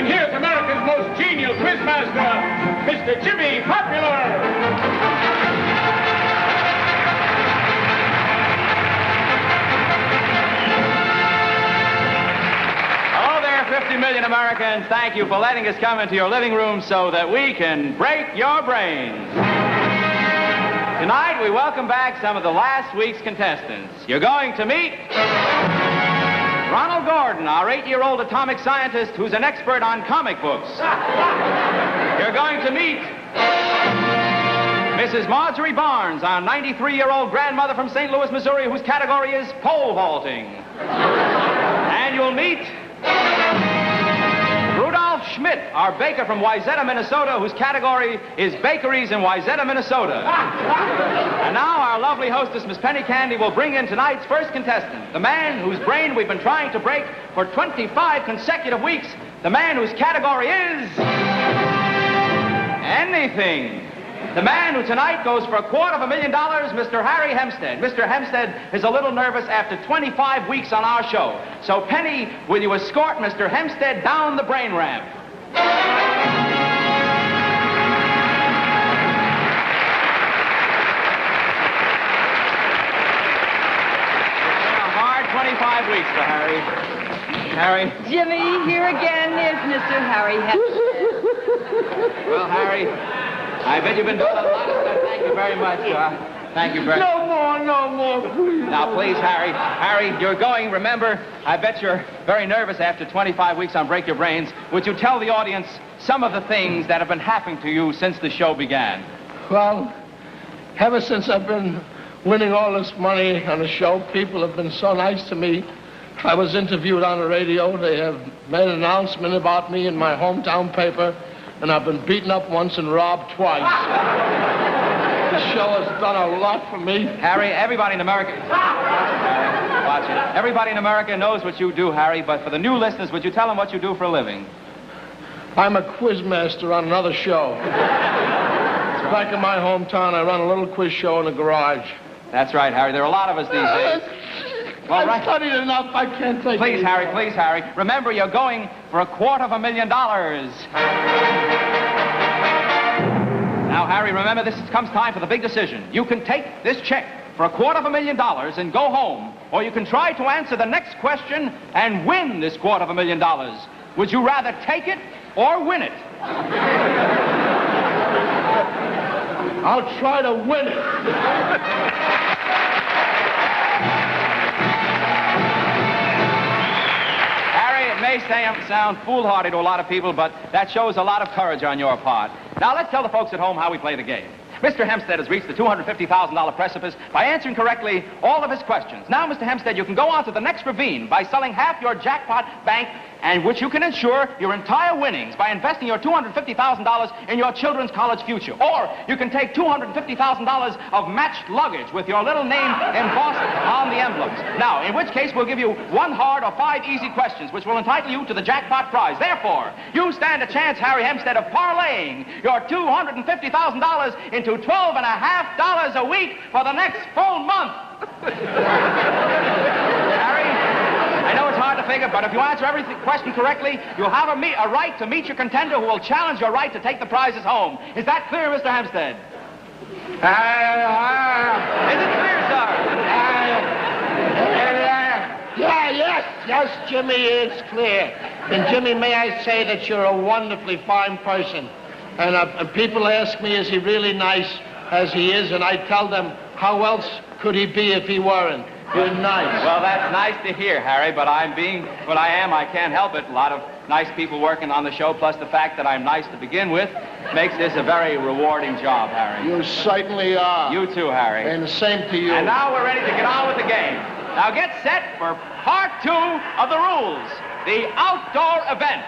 And here's America's most genial quizmaster, Mr. Jimmy Popular. Hello there, 50 million Americans. Thank you for letting us come into your living room so that we can break your brains. Tonight, we welcome back some of the last week's contestants. You're going to meet Ronald Gordon, our 8-year-old atomic scientist who's an expert on comic books. You're going to meet Mrs. Marjorie Barnes, our 93-year-old grandmother from St. Louis, Missouri, whose category is pole vaulting. And you'll meet Rudolph Schmidt, our baker from Wayzata, Minnesota, whose category is bakeries in Wayzata, Minnesota. And now our lovely hostess, Miss Penny Candy, will bring in tonight's first contestant, the man whose brain we've been trying to break for 25 consecutive weeks, the man whose category is anything. The man who tonight goes for $250,000, Mr. Harry Hempstead. Mr. Hempstead is a little nervous after 25 weeks on our show. So, Penny, will you escort Mr. Hempstead down the brain ramp? It's been a hard 25 weeks for Harry. Harry? Jimmy, here again is Mr. Harry Hempstead. Well, Harry, I bet you've been doing a lot of stuff. Thank you very much. Thank you very much. No more, please. Now, please, Harry. Harry, you're going, remember, I bet you're very nervous after 25 weeks on Break Your Brains. Would you tell the audience some of the things that have been happening to you since the show began? Well, ever since I've been winning all this money on the show, people have been so nice to me. I was interviewed on the radio. They have made an announcement about me in my hometown paper, and I've been beaten up once and robbed twice. The show has done a lot for me. Harry, everybody in America... Watch it. Everybody in America knows what you do, Harry, but for the new listeners, would you tell them what you do for a living? I'm a quizmaster on another show. Back in my hometown, I run a little quiz show in the garage. That's right, Harry. There are a lot of us these days. Well, I've studied enough. I can't take it. Please, Harry, please, Harry. Remember, you're going for $250,000. Now, Harry, remember, this comes time for the big decision. You can take this check for $250,000 and go home, or you can try to answer the next question and win this $250,000. Would you rather take it or win it? I'll try to win it. It may sound foolhardy to a lot of people, but that shows a lot of courage on your part. Now, let's tell the folks at home how we play the game. Mr. Hempstead has reached the $250,000 precipice by answering correctly all of his questions. Now, Mr. Hempstead, you can go on to the next ravine by selling half your jackpot bank, and which you can ensure your entire winnings by investing your $250,000 in your children's college future. Or you can take $250,000 of matched luggage with your little name embossed on the envelopes. Now, in which case, we'll give you 1 hard or 5 easy questions, which will entitle you to the jackpot prize. Therefore, you stand a chance, Harry Hempstead, of parlaying your $250,000 into $12.50 a week for the next full month. Harry, I know it's hard to figure, but if you answer every question correctly, you'll have a right to meet your contender who will challenge your right to take the prizes home. Is that clear, Mr. Hempstead? Is it clear, sir? Yes, Jimmy, it's clear. And Jimmy, may I say that you're a wonderfully fine person. And people ask me, is he really nice as he is? And I tell them, how else could he be if he weren't? You're nice. Well, that's nice to hear, Harry, but I'm being what I am. I can't help it. A lot of nice people working on the show, plus the fact that I'm nice to begin with, makes this a very rewarding job, Harry. You certainly are. You too, Harry. And the same to you. And now we're ready to get on with the game. Now get set for part 2 of the rules, the outdoor event.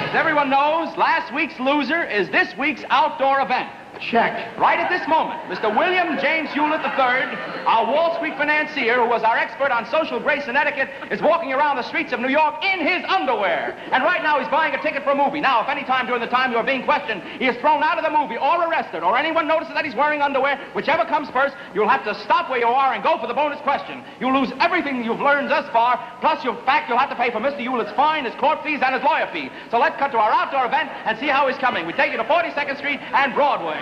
As everyone knows, last week's loser is this week's outdoor event. Check. Right at this moment, Mr. William James Hewlett III, our Wall Street financier who was our expert on social grace and etiquette, is walking around the streets of New York in his underwear. And right now he's buying a ticket for a movie. Now, if any time during the time you are being questioned, he is thrown out of the movie or arrested, or anyone notices that he's wearing underwear, whichever comes first, you'll have to stop where you are and go for the bonus question. You'll lose everything you've learned thus far, plus you'll have to pay for Mr. Hewlett's fine, his court fees, and his lawyer fee. So let's cut to our outdoor event and see how he's coming. We take you to 42nd Street and Broadway.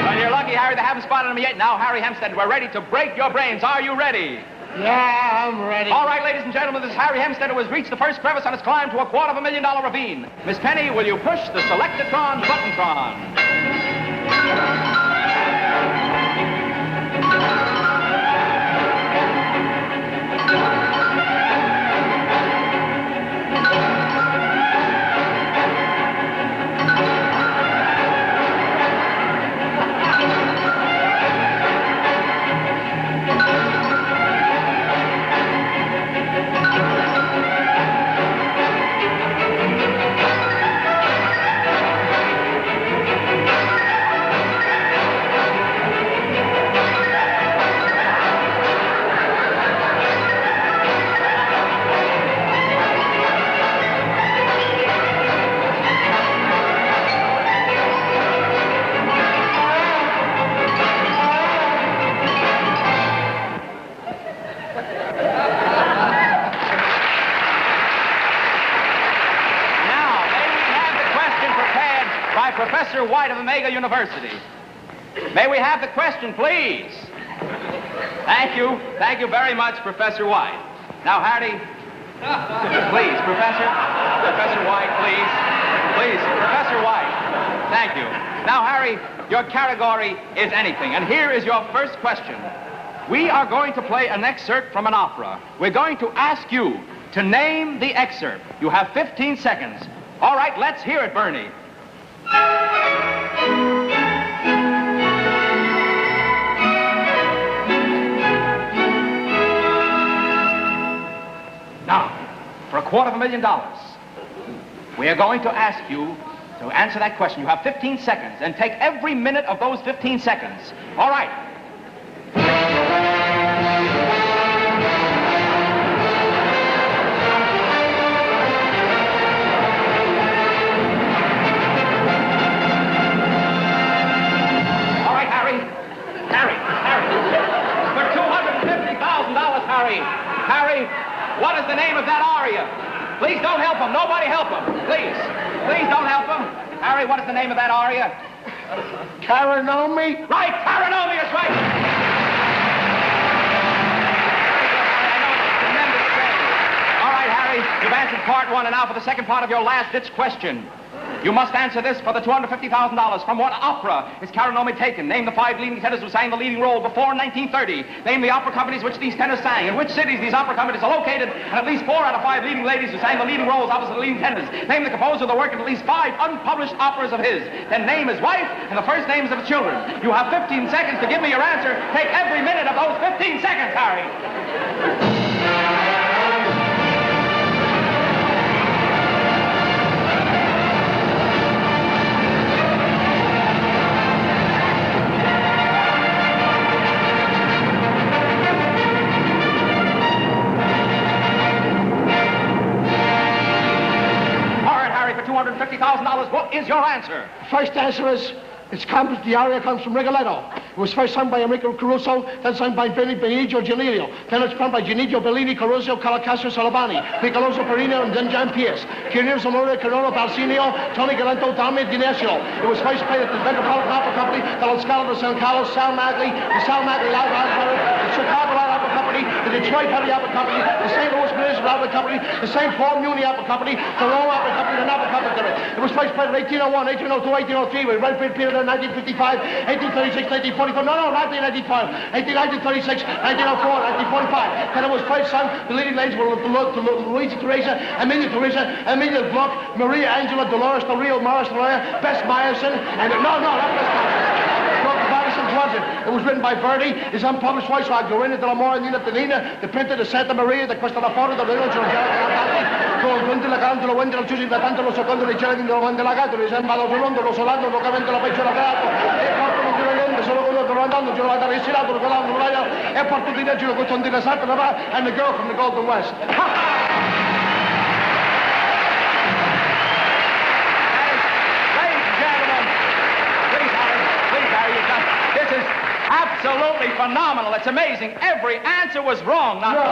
Well, you're lucky, Harry. They haven't spotted him yet. Now, Harry Hempstead, we're ready to break your brains. Are you ready? Yeah, I'm ready. All right, ladies and gentlemen, this is Harry Hempstead, who has reached the first crevice on his climb to a $250,000 ravine. Miss Penny, will you push the Selectatron buttontron? Professor White of Omega University. May we have the question, please? Thank you. Thank you very much, Professor White. Now, Harry, please, Professor White, please. Please, Professor White. Thank you. Now, Harry, your category is anything, and here is your first question. We are going to play an excerpt from an opera. We're going to ask you to name the excerpt. You have 15 seconds. All right, let's hear it, Bernie. Now, for $250,000, we are going to ask you to answer that question. You have 15 seconds, and take every minute of those 15 seconds. All right. Harry, what is the name of that aria? Please don't help him. Nobody help him. Please. Please don't help him. Harry, what is the name of that aria? Caranomi? Right, Caranomi is right. All right, Harry, you've answered part one, and now for the second part of your last-ditch question. You must answer this for the $250,000. From what opera is Caranomi taken? Name the 5 leading tenors who sang the leading role before 1930. Name the opera companies which these tenors sang. In which cities these opera companies are located. And at least 4 out of 5 leading ladies who sang the leading roles opposite the leading tenors. Name the composer of the work of at least 5 unpublished operas of his. Then name his wife and the first names of his children. You have 15 seconds to give me your answer. Take every minute of those 15 seconds, Harry. $250,000. What is your answer? First answer is, the aria comes from Rigoletto. It was first sung by Enrico Caruso, then sung by Benicio Gennaro. Then it's sung by Gennaro Bellini, Caruso, Calacastro, Salavani, Nicoloso Perino, and then John Pierce. Kirir Zamora, Corona, Balsinio, Tony Galento, Dami, Dinesio. It was first played at the Metropolitan Opera Company, the La Scala de San Carlos, Sal Magli, the Sal Magli Live Opera, the Chicago Live Opera Company, the Detroit Heavy Opera Company, the St. Louis Municipal Opera Company, the St. Paul Muni Opera Company, the Rome Opera Company, the Napa Company. It was first played in 1801, 1802, 1803, with Red Period in 1955, 1836, 1944. No, not 1995. 1936, 1904, 1945. Then it was first sung. The leading ladies were Luisa Teresa, Emilia Gluck, Maria Angela, Dolores Del Rio, Morris Lawyer, Bess Meyerson, and no, not Bess Meyerson. Madison Pleasant. It was written by Verdi. It's unpublished voice. So I go in dell'amore Nina Tenina, the printed the Santa Maria, the Costa la Fora, the Reno, con Conte la Canto, lo Wendel, Giussi, da tanto lo secondo, le Celadi, lo Mandelagato, le Samba, lo Solondo, lo Solando, lo Cavento, la Peccio, la Gato, e portano di Relende, solo con lo andando, ce lo vado a risilato, lo Colando, lo e porto di leggere con Tondina Santa, and the girl from the Golden West. Absolutely phenomenal. It's amazing. Every answer was wrong. Not one.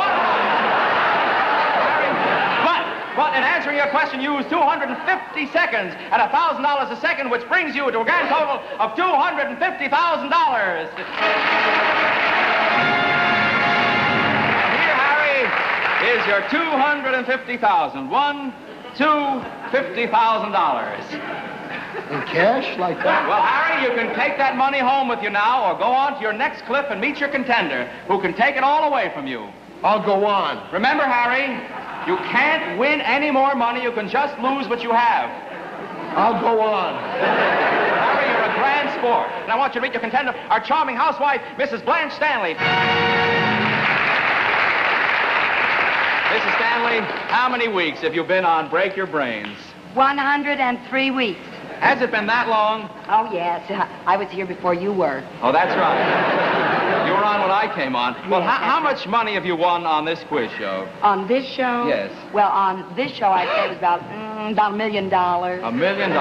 But in answering your question, you used 250 seconds at $1,000 a second, which brings you to a grand total of $250,000. And here, Harry, is your $250,000. $250,000. In cash like that? Well, Harry, you can take that money home with you now or go on to your next cliff and meet your contender who can take it all away from you. I'll go on. Remember, Harry, you can't win any more money. You can just lose what you have. I'll go on. Harry, you're a grand sport. And I want you to meet your contender, our charming housewife, Mrs. Blanche Stanley. Mrs. Stanley, how many weeks have you been on Break Your Brains? 103 weeks. Has it been that long? Oh, yes. I was here before you were. Oh, that's right. You were on when I came on. Well, Yes, how much money have you won on this quiz show? On this show? Yes. Well, on this show, I'd say it was about $1 million. $1 million.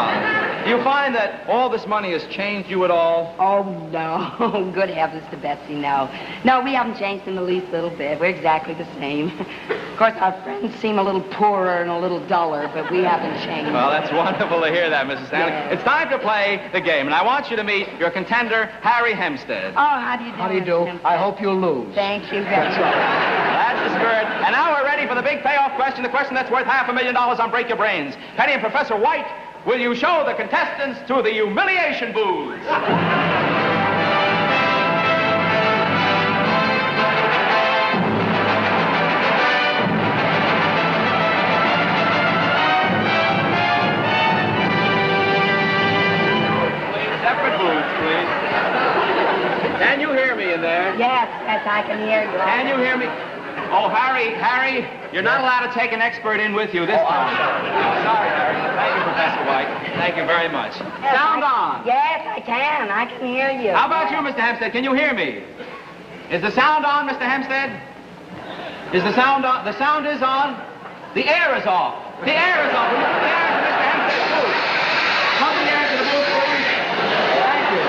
Do you find that all this money has changed you at all? Oh, no. Good heavens to Betsy, no. No, we haven't changed in the least little bit. We're exactly the same. Of course, our friends seem a little poorer and a little duller, but we haven't changed. Well, that's wonderful to hear that, Mrs. Stanley. Yes. It's time to play the game, and I want you to meet your contender, Harry Hempstead. Oh, how do you do? How do you do? I hope you'll lose. Thank you very much. That's the spirit. And now we're ready for the big payoff question, the question that's worth $500,000 on Break Your Brains. Penny and Professor White, will you show the contestants to the humiliation booths? Separate booths, please. Can you hear me in there? Yes, I can hear you. Can you hear me? Oh, Harry, you're not allowed to take an expert in with you this time. I'm sorry, Harry. Thank you, Professor White. Thank you very much. Sound on. Yes, I can. I can hear you. How about you, Mr. Hempstead? Can you hear me? Is the sound on, Mr. Hempstead? Is the sound on? The sound is on. The air is off. The air is off. Will you put the air into Mr. Hempstead's booth? Pump the air into the booth, please. Thank you.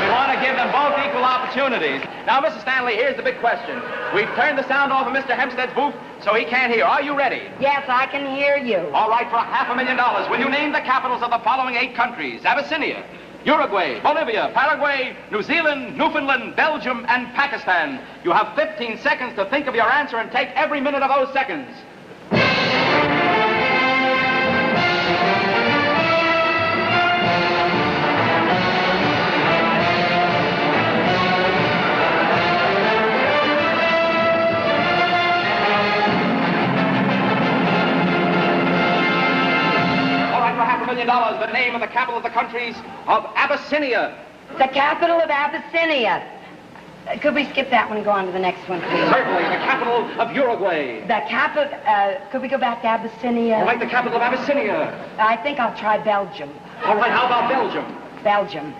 We want to give them both equal opportunities. Now, Mrs. Stanley, here's the big question. We've turned the sound off of Mr. Hempstead's booth, so he can't hear. Are you ready? Yes, I can hear you. All right, for $500,000, will you name the capitals of the following 8 countries? Abyssinia, Uruguay, Bolivia, Paraguay, New Zealand, Newfoundland, Belgium, and Pakistan. You have 15 seconds to think of your answer and take every minute of those seconds. The name of the capital of the countries of Abyssinia. The capital of Abyssinia. Could we skip that one and go on to the next one, please? Certainly, the capital of Uruguay. The capital, could we go back to Abyssinia? All right, the capital of Abyssinia. I think I'll try Belgium. All right, how about Belgium? Belgium.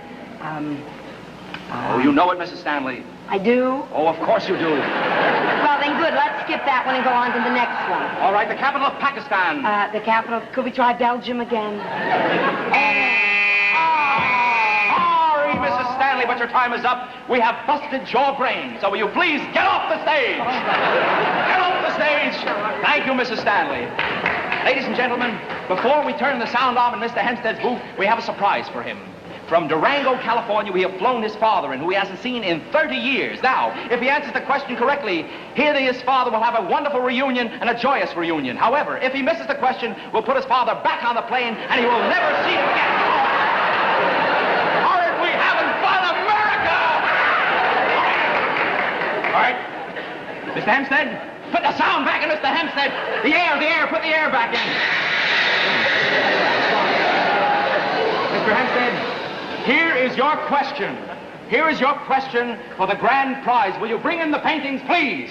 Oh, you know it, Mrs. Stanley. I do? Oh, of course you do. Well, then good. Let's skip that one and go on to the next one. All right, the capital of Pakistan. The capital, could we try Belgium again? Sorry, Mrs. Stanley, but your time is up. We have busted your brain. So will you please get off the stage? Get off the stage. Thank you, Mrs. Stanley. Ladies and gentlemen, before we turn the sound on in Mr. Hempstead's booth, we have a surprise for him. From Durango, California, we have flown his father in, who he hasn't seen in 30 years. Now, if he answers the question correctly, his father will have a wonderful reunion and a joyous reunion. However, if he misses the question, we'll put his father back on the plane, and he will never see him again. Aren't we having fun, America? All right. Mr. Hempstead, put the sound back in, Mr. Hempstead. The air, put the air back in. Mr. Hempstead, Here is your question. Here is your question for the grand prize. Will you bring in the paintings, please?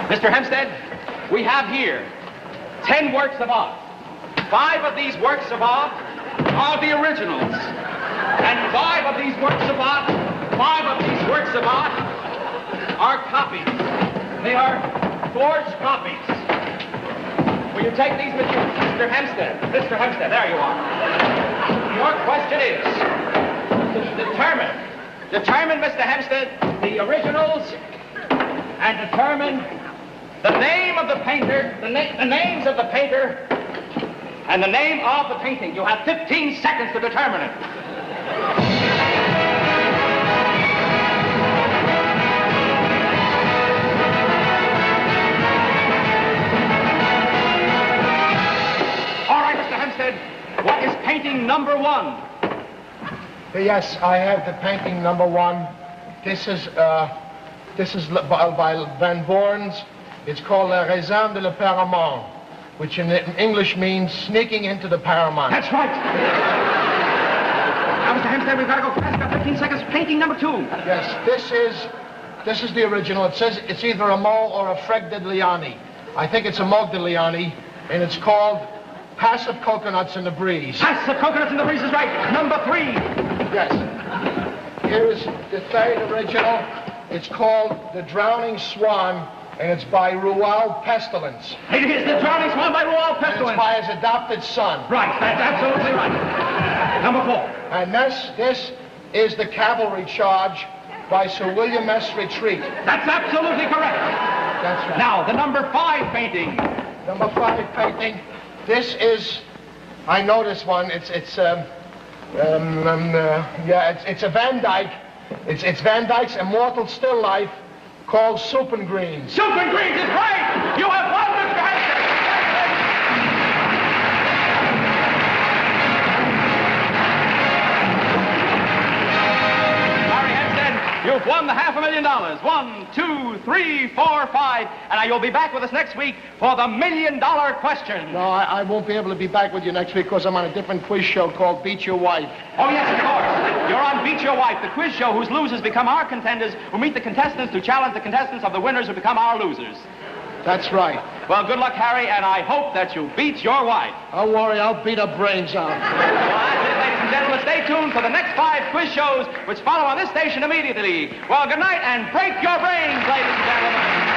Mr. Hempstead, we have here 10 works of art. 5 of these works of art are the originals. And 5 of these works of art are copies. They are forged copies. Will you take these with you, Mr. Hempstead? Mr. Hempstead, there you are. Your question is, determine, Mr. Hempstead, the originals, and determine the name of the painter, the names of the painter, and the name of the painting. You have 15 seconds to determine it. What is painting number 1? Yes, I have the painting number 1. This is by Van Borns. It's called La Raison de la Paramount, which in English means sneaking into the Paramount. That's right. Now, Mr. Hempstead, we've got to go fast. Got 15 seconds. Painting number 2. Yes, this is the original. It says it's either a Mo or a Fregdigliani. I think it's a Modigliani, and it's called Passive Coconuts in the Breeze. Passive Coconuts in the Breeze is right. Number 3. Yes. Here is the 3rd original. It's called The Drowning Swan, and it's by Roald Pestilence. It is The Drowning Swan by Roald Pestilence. And it's by his adopted son. Right, that's absolutely right. Number 4. And this is The Cavalry Charge by Sir William S. Retreat. That's absolutely correct. That's right. Now, the number 5 painting. Number 5 painting. This is, I know this one. It's a Van Dyck. It's Van Dyck's immortal still life called Soup and Greens. Soup and Greens is right. You have won, Mr. Hempstead. Larry Hempstead, you've won the $500,000. 1, 2, 3, 4, 5, and now you'll be back with us next week for the $1 million question. No, I won't be able to be back with you next week because I'm on a different quiz show called Beat Your Wife. Oh, yes, of course. You're on Beat Your Wife, the quiz show whose losers become our contenders, who meet the contestants to challenge the contestants of the winners who become our losers. That's right. Well, good luck, Harry, and I hope that you beat your wife. Don't worry, I'll beat her brains out. Well, that's it, ladies and gentlemen. Stay tuned for the next 5 quiz shows, which follow on this station immediately. Well, good night, and break your brains, ladies and gentlemen.